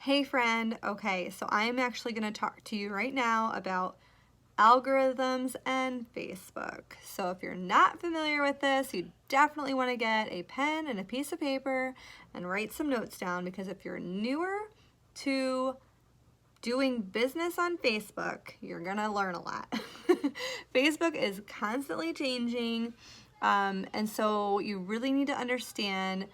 Hey friend, okay, so I'm actually going to talk to you right now about algorithms and Facebook. So if you're not familiar with this, you definitely want to get a pen and a piece of paper and write some notes down, because if you're newer to doing business on Facebook, you're going to learn a lot. Facebook is constantly changing, and so you really need to understand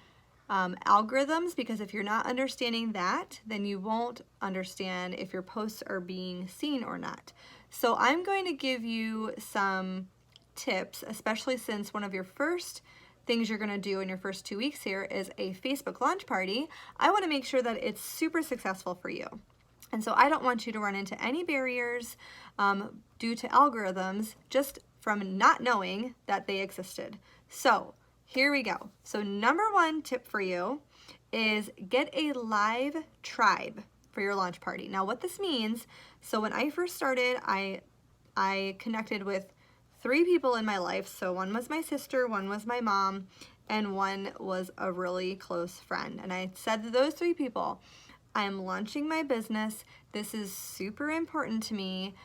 algorithms, because if you're not understanding that, then you won't understand if your posts are being seen or not. So I'm going to give you some tips, especially since one of your first things you're going to do in your first 2 weeks here is a Facebook launch party. I want to make sure that it's super successful for you. And so I don't want you to run into any barriers due to algorithms just from not knowing that they existed. So here we go. So number one tip for you is get a live tribe for your launch party. Now what this means, so when I first started, I connected with 3 people in my life. So one was my sister, one was my mom, and one was a really close friend. And I said to those 3 people, I am launching my business. This is super important to me.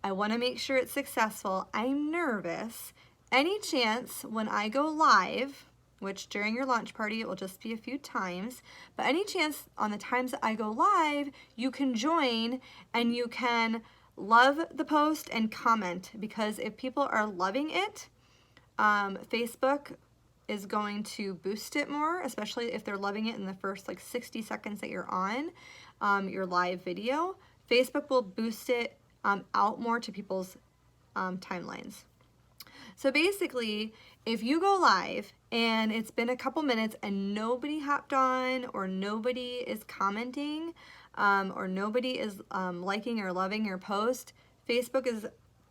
I want to make sure it's successful. I'm nervous. Any chance when I go live, which during your launch party it will just be a few times, but any chance on the times that I go live, you can join and you can love the post and comment, because if people are loving it, Facebook is going to boost it more, especially if they're loving it in the first like 60 seconds that you're on your live video. Facebook will boost it out more to people's timelines. So basically, if you go live and it's been a couple minutes and nobody hopped on, or nobody is commenting, or nobody is liking or loving your post, Facebook is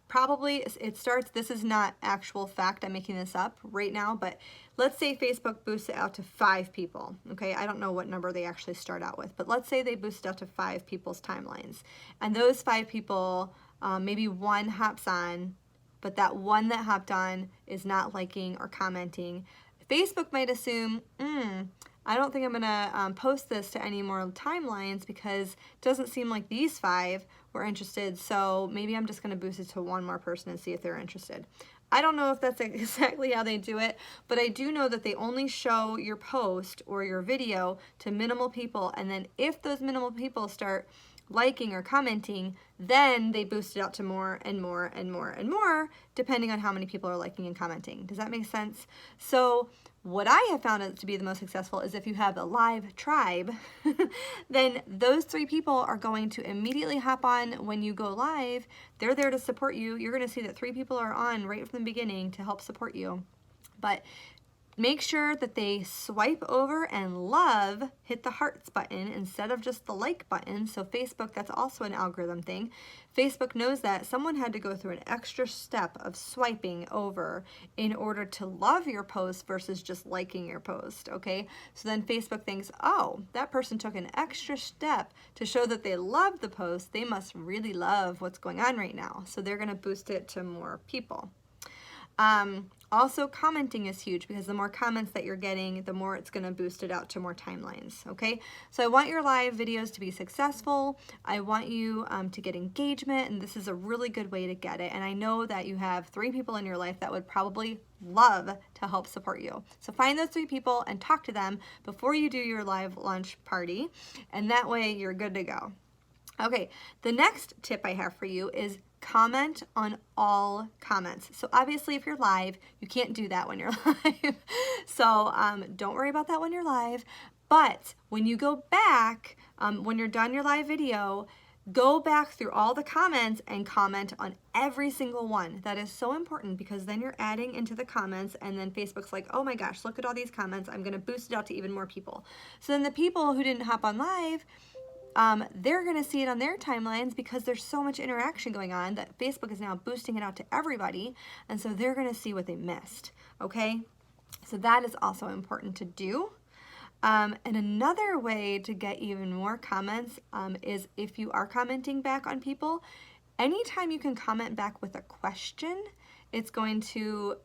probably, it starts, this is not actual fact, I'm making this up right now, but let's say Facebook boosts it out to 5 people, okay? I don't know what number they actually start out with, but let's say they boost it out to 5 people's timelines. And those 5 people, maybe one hops on, but that one that hopped on is not liking or commenting. Facebook might assume, I don't think I'm gonna post this to any more timelines because it doesn't seem like these 5 were interested, so maybe I'm just gonna boost it to one more person and see if they're interested. I don't know if that's exactly how they do it, but I do know that they only show your post or your video to minimal people, and then if those minimal people start liking or commenting, then they boost it out to more and more and more and more, depending on how many people are liking and commenting. Does that make sense? So what I have found to be the most successful is if you have a live tribe, then those 3 people are going to immediately hop on when you go live. They're there to support you. You're going to see that 3 people are on right from the beginning to help support you. But make sure that they swipe over and love, hit the hearts button instead of just the like button. So Facebook, that's also an algorithm thing. Facebook knows that someone had to go through an extra step of swiping over in order to love your post versus just liking your post, okay? So then Facebook thinks, oh, that person took an extra step to show that they love the post. They must really love what's going on right now. So they're gonna boost it to more people. Also, commenting is huge, because the more comments that you're getting, the more it's going to boost it out to more timelines, okay? So I want your live videos to be successful. I want you to get engagement, and this is a really good way to get it. And I know that you have 3 people in your life that would probably love to help support you. So find those 3 people and talk to them before you do your live launch party, and that way you're good to go. Okay, the next tip I have for you is comment on all comments. So obviously if you're live, you can't do that when you're live. So don't worry about that when you're live. But when you go back, when you're done your live video, go back through all the comments and comment on every single one. That is so important, because then you're adding into the comments, and then Facebook's like, oh my gosh, look at all these comments. I'm gonna boost it out to even more people. So then the people who didn't hop on live, they're going to see it on their timelines, because there's so much interaction going on that Facebook is now boosting it out to everybody, and so they're going to see what they missed, okay? So that is also important to do. And another way to get even more comments is if you are commenting back on people, anytime you can comment back with a question, it's going to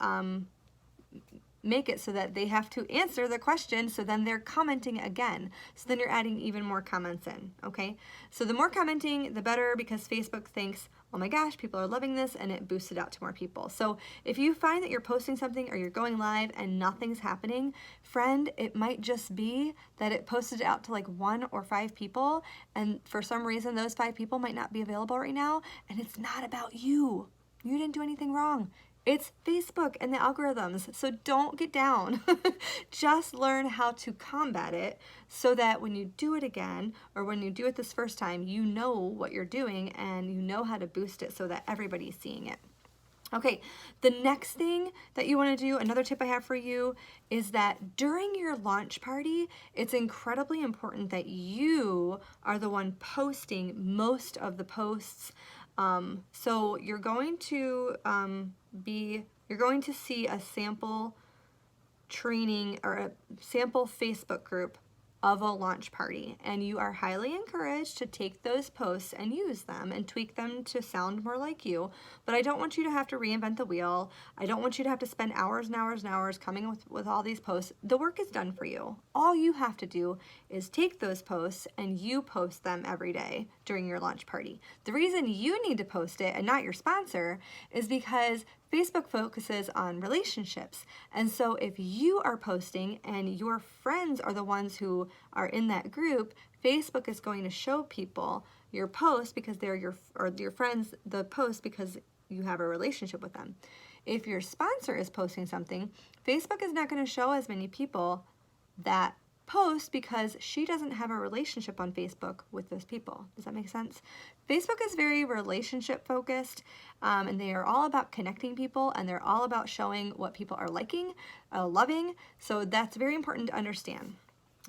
make it so that they have to answer the question, so then they're commenting again. So then you're adding even more comments in, okay? So the more commenting, the better, because Facebook thinks, oh my gosh, people are loving this, and it boosts it out to more people. So if you find that you're posting something or you're going live and nothing's happening, friend, it might just be that it posted it out to like 1 or 5 people, and for some reason those 5 people might not be available right now, and it's not about you. You didn't do anything wrong. It's Facebook and the algorithms, so don't get down. Just learn how to combat it so that when you do it again, or when you do it this first time, you know what you're doing and you know how to boost it so that everybody's seeing it. Okay, the next thing that you want to do, another tip I have for you, is that during your launch party, it's incredibly important that you are the one posting most of the posts. So you're going to see a sample training or a sample Facebook group of a launch party, and you are highly encouraged to take those posts and use them and tweak them to sound more like you. But I don't want you to have to reinvent the wheel. I don't want you to have to spend hours and hours and hours coming with all these posts. The work is done for you. All you have to do is take those posts and you post them every day during your launch party. The reason you need to post it and not your sponsor is because Facebook focuses on relationships. And so if you are posting and your friends are the ones who are in that group, Facebook is going to show people your post because they're your friends the post because you have a relationship with them. If your sponsor is posting something, Facebook is not going to show as many people that post because she doesn't have a relationship on Facebook with those people. Does that make sense? Facebook is very relationship focused, and they are all about connecting people, and they're all about showing what people are liking, loving. So that's very important to understand.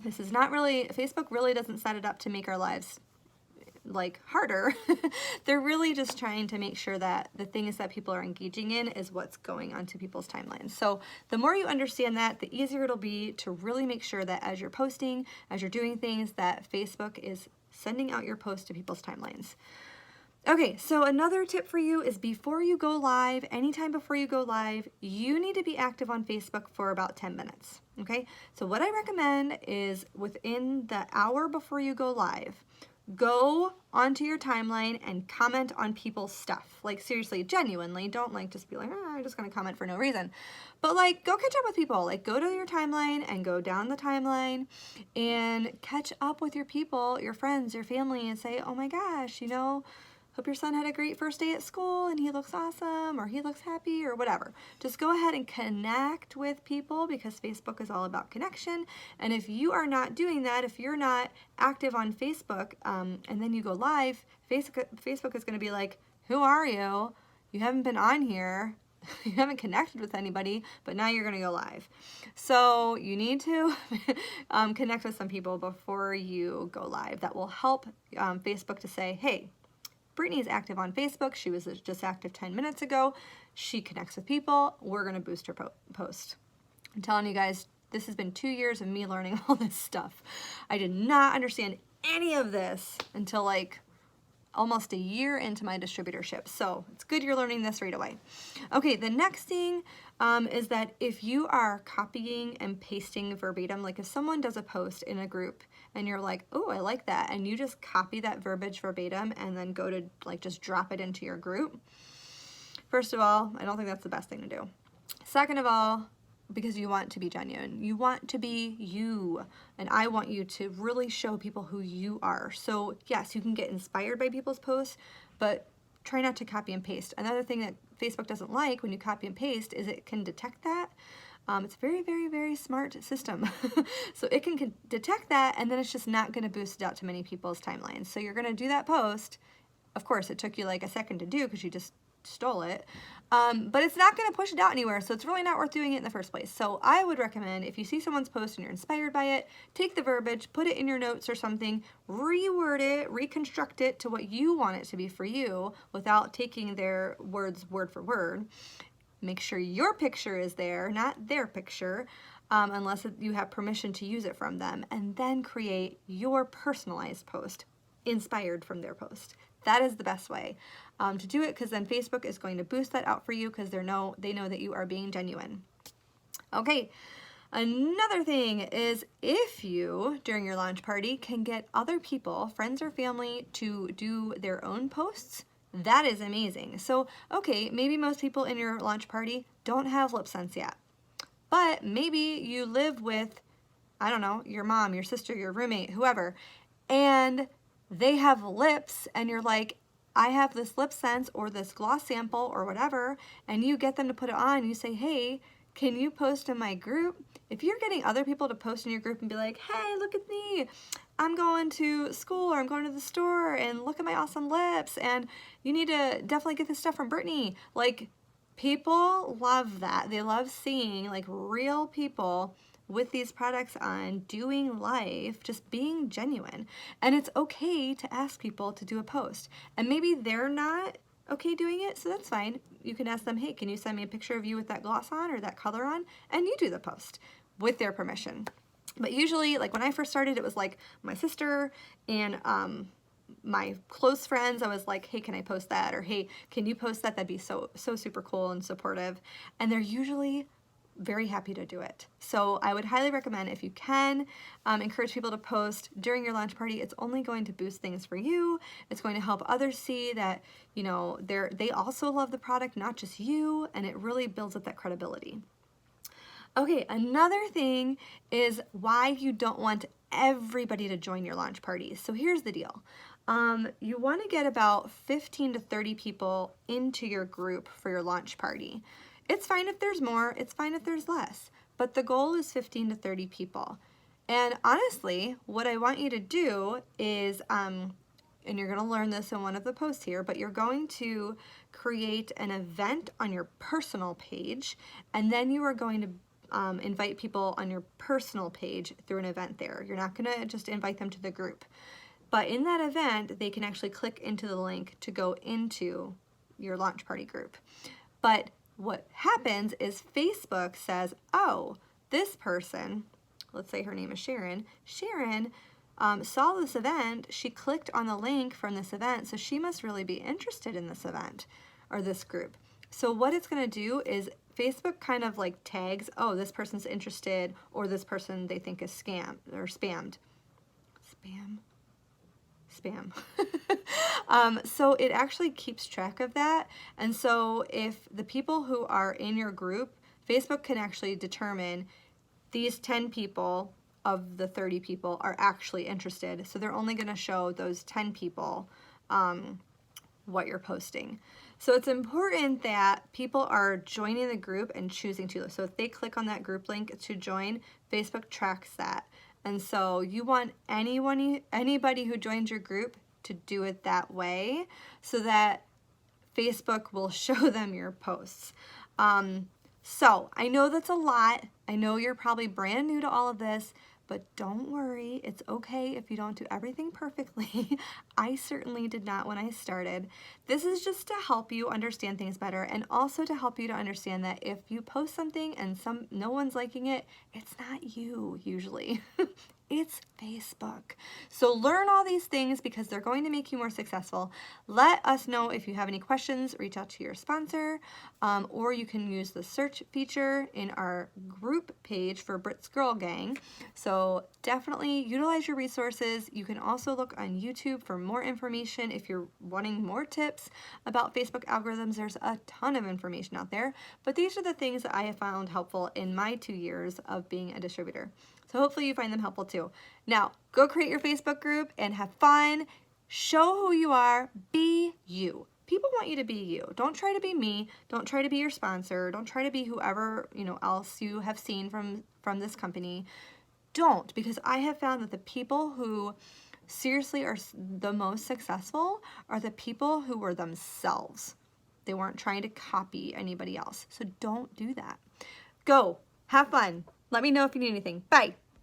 This is not really, Facebook really doesn't set it up to make our lives like harder. They're really just trying to make sure that the things that people are engaging in is what's going onto people's timelines. So the more you understand that, the easier it'll be to really make sure that as you're posting, as you're doing things, that Facebook is sending out your post to people's timelines. Okay, so another tip for you is before you go live, anytime before you go live, you need to be active on Facebook for about 10 minutes. Okay, so what I recommend is within the hour before you go live, go onto your timeline and comment on people's stuff. Like seriously, genuinely, don't like just be like, I'm just gonna comment for no reason. But like go catch up with people. Like go to your timeline and go down the timeline and catch up with your people, your friends, your family, and say, oh my gosh, you know, hope your son had a great first day at school and he looks awesome or he looks happy or whatever. Just go ahead and connect with people because Facebook is all about connection. And if you are not doing that, if you're not active on Facebook and then you go live, Facebook is going to be like, who are you? You haven't been on here. You haven't connected with anybody, but now you're going to go live. So you need to connect with some people before you go live. That will help Facebook to say, hey, Brittany is active on Facebook. She was just active 10 minutes ago. She connects with people. We're going to boost her post. I'm telling you guys, this has been 2 years of me learning all this stuff. I did not understand any of this until like almost a year into my distributorship. So it's good you're learning this right away. Okay, the next thing is that if you are copying and pasting verbatim, like if someone does a post in a group and you're like, oh, I like that, and you just copy that verbiage verbatim and then go to like just drop it into your group. First of all, I don't think that's the best thing to do. Second of all, because you want to be genuine. You want to be you, and I want you to really show people who you are. So yes, you can get inspired by people's posts, but try not to copy and paste. Another thing that Facebook doesn't like when you copy and paste is it can detect that. It's a very, very, very smart system. So it can detect that, and then it's just not going to boost it out to many people's timelines. So you're going to do that post. Of course, it took you like a second to do because you just stole it, but it's not going to push it out anywhere, so it's really not worth doing it in the first place. So I would recommend if you see someone's post and you're inspired by it, take the verbiage, put it in your notes or something, reword it, reconstruct it to what you want it to be for you without taking their words word for word. Make sure your picture is there, not their picture, unless you have permission to use it from them, and then create your personalized post inspired from their post. That is the best way to do it, because then Facebook is going to boost that out for you because they know that you are being genuine. Okay, another thing is if you, during your launch party, can get other people, friends or family, to do their own posts, that is amazing. So, okay, maybe most people in your launch party don't have LipSense yet, but maybe you live with, I don't know, your mom, your sister, your roommate, whoever, and they have lips, and you're like, I have this LipSense or this gloss sample or whatever, and you get them to put it on. You say, hey, can you post in my group? If you're getting other people to post in your group and be like, hey, look at me, I'm going to school or I'm going to the store and look at my awesome lips, and you need to definitely get this stuff from Brittany. Like, people love that. They love seeing like real people with these products on, doing life, just being genuine. And it's okay to ask people to do a post. And maybe they're not okay doing it, so that's fine. You can ask them, hey, can you send me a picture of you with that gloss on or that color on? And you do the post with their permission. But usually, like when I first started, it was like my sister and my close friends. I was like, hey, can I post that? Or hey, can you post that? That'd be so super cool and supportive. And they're usually very happy to do it. So I would highly recommend, if you can, encourage people to post during your launch party. It's only going to boost things for you. It's going to help others see that, you know, they also love the product, not just you, and it really builds up that credibility. Okay, another thing is why you don't want everybody to join your launch party. So here's the deal. You want to get about 15 to 30 people into your group for your launch party. It's fine if there's more, it's fine if there's less, but the goal is 15 to 30 people. And honestly, what I want you to do is, and you're going to learn this in one of the posts here, but you're going to create an event on your personal page, and then you are going to invite people on your personal page through an event there. You're not going to just invite them to the group. But in that event, they can actually click into the link to go into your launch party group. But what happens is Facebook says, oh, this person, let's say her name is Sharon, saw this event, she clicked on the link from this event, so she must really be interested in this event or this group. So what it's going to do is Facebook kind of like tags, oh, this person's interested, or this person they think is scammed or spammed. Spam. So it actually keeps track of that. And so if the people who are in your group, Facebook can actually determine these 10 people of the 30 people are actually interested. So they're only going to show those 10 people what you're posting. So it's important that people are joining the group and choosing to. So if they click on that group link to join, Facebook tracks that. And so you want anybody who joins your group to do it that way so that Facebook will show them your posts. So I know that's a lot. I know you're probably brand new to all of this, but don't worry, it's okay if you don't do everything perfectly. I certainly did not when I started. This is just to help you understand things better, and also to help you to understand that if you post something and no one's liking it, it's not you usually. It's Facebook. So learn all these things because they're going to make you more successful. Let us know if you have any questions. Reach out to your sponsor, or you can use the search feature in our group page for Brit's Girl Gang. So definitely utilize your resources. You can also look on YouTube for more information if you're wanting more tips about Facebook algorithms. There's a ton of information out there, but these are the things that I have found helpful in my 2 years of being a distributor. So hopefully you find them helpful too. Now, go create your Facebook group and have fun. Show who you are. Be you. People want you to be you. Don't try to be me. Don't try to be your sponsor. Don't try to be whoever, else you have seen from this company. Don't, because I have found that the people who seriously are the most successful are the people who were themselves. They weren't trying to copy anybody else. So don't do that. Go. Have fun. Let me know if you need anything. Bye.